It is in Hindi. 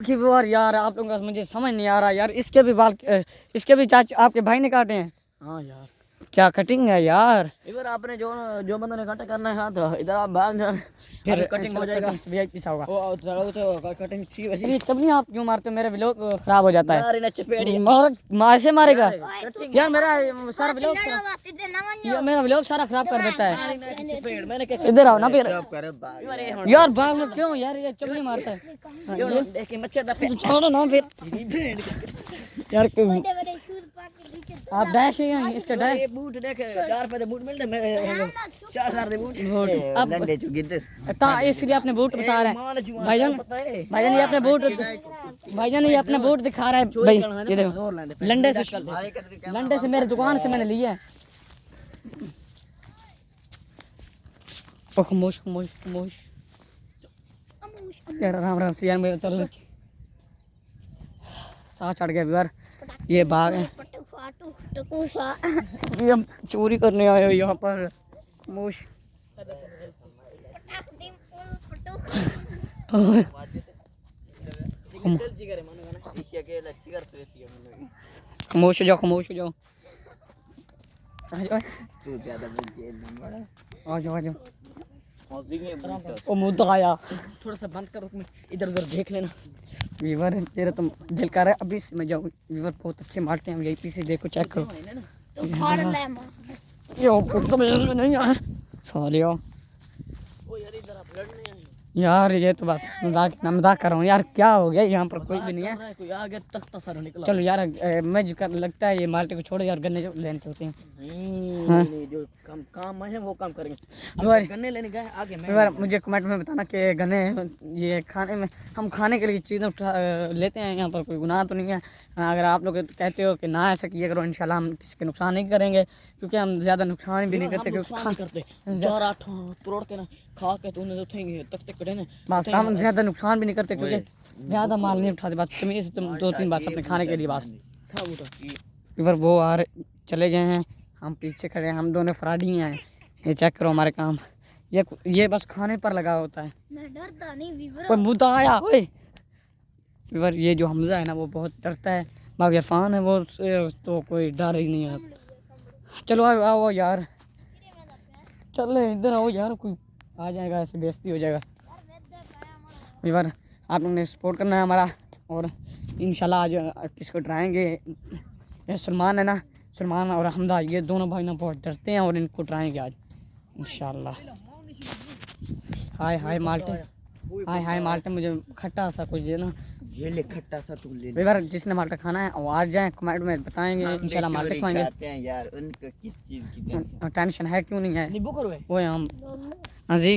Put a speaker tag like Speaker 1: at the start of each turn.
Speaker 1: कि यार यार आप लोगों का मुझे समझ नहीं आ रहा यार। इसके भी बाल इसके भी चाचा आपके भाई ने काटे हैं।
Speaker 2: हाँ यार
Speaker 1: क्या कटिंग है यार।
Speaker 2: इधर आपने जो जो बंदों ने काटा करना है हाँ तो इधर आप भाग जाओ फिर कटिंग हो जाएगा।
Speaker 1: वीआईपी सा होगा
Speaker 2: वो तो कटिंग चाहिए वैसे।
Speaker 1: ये तब नहीं आप क्यों मारते हो, मेरे व्लॉग खराब हो जाता है।
Speaker 2: यार इन्हें चपेड़ी
Speaker 1: ऐसे मारेगा यार मेरा सारा व्लॉग
Speaker 3: ये
Speaker 1: मेरा व्लॉग सारा खराब कर देता है।
Speaker 2: चपेड़ मैंने क्या
Speaker 1: इधर आओ ना फिर
Speaker 2: यार
Speaker 1: यार बाग में क्यों यार ये चपली मारता है।
Speaker 2: देख के मच्छर दा पे
Speaker 1: छोड़ो ना फिर यार क्यों आप डैश है इसका डैश
Speaker 2: ये बूट देख 4 रुपए दे बूट मिलते मेरे 4000 दे बूट
Speaker 1: अब
Speaker 2: लंडे चु गिरते
Speaker 1: ता इसलिए अपने बूट बता रहे हैं भाईजान। भाईजान ये अपने बूट भाईजान ये अपने बूट दिखा रहा है भाई। ये देखो लंडे से मेरे दुकान से मैंने लिया है। ओ खामोश खामोश खामोश यार आराम आराम से यार मेरे चल साह चढ़ गया यार। ये बाग है ये हम चोरी करने आए हो यहाँ पर खामोश। खामोश हो जाओ खामोश हो जाओ आ जाओ आ जाओ। ओ मुद्दा आया
Speaker 2: थोड़ा सा बंद करो इधर उधर देख लेना।
Speaker 1: वीवर तेरा तो दिल कर रहा है अभी से मैं जाऊँ। वीवर बहुत अच्छे मारते हैं यही से देखो चेक करो। ये नहीं आया सालिया यार ये तो बस मजाक कर रहा हूँ यार। क्या हो गया यहाँ पर कोई भी नहीं है।
Speaker 2: कोई आगे तख्ता सारा निकला।
Speaker 1: चलो यार मैं जो लगता है ये माल्टे को छोड़ो यार गन्ने जो लेने होते हैं।
Speaker 2: नहीं जो काम है वो काम करेंगे। गन्ने लेने गए आगे
Speaker 1: मैं मुझे कमेंट में बताना कि गन्ने ये खाने में हम खाने के लिए चीज़ें उठा लेते हैं यहाँ पर कोई गुनाह तो नहीं है। अगर आप लोग कहते हो कि ना ऐसा किया करो इंशाल्लाह हम किसी के नुकसान नहीं करेंगे क्योंकि हम ज़्यादा नुकसान भी नहीं करते
Speaker 2: करते 4-8 तोड़ के ना खा के तो उन्हें उठेंगे तक तक कटे ना
Speaker 1: बस हम ज़्यादा नुकसान भी नहीं करते क्योंकि ज़्यादा माल नहीं उठाते। बस तमीज़ से तुम 2-3 बार अपने खाने के लिए बस फिर वो आ रहे चले गए हैं हम पीछे खड़े हैं। हम दोनों फ्रॉडी हैं। ये चेक करो हमारे काम ये बस खाने पर लगा होता है। कोई मुद्दा आया ओए वीवर ये जो हमजा है ना वो बहुत डरता है। बाकी इरफान है वो तो कोई डर ही नहीं है। चलो आओ आओ यार चल इधर आओ यार कोई आ जाएगा ऐसे बेइज्जती हो जाएगा। वीवर आप लोगों ने सपोर्ट करना है हमारा और इंशाल्लाह आज किसको डराएंगे। ये सलमान है ना सलमान और हमदा ये दोनों भाई ना बहुत डरते हैं और इनको डराएंगे आज इंशाल्लाह। हाय हाय माल्टे मुझे खट्टा सा कुछ ना
Speaker 2: ये ले खट्टा सा तू ले।
Speaker 1: वीवर जिसने माल्टा खाना है वो आ जाए कमेंट में बताएंगे इंशाल्लाह माल्टे खाएंगे
Speaker 2: यार उनको किस चीज की
Speaker 1: टेंशन है क्यों नहीं है
Speaker 2: नींबू करो
Speaker 1: वो हम जी।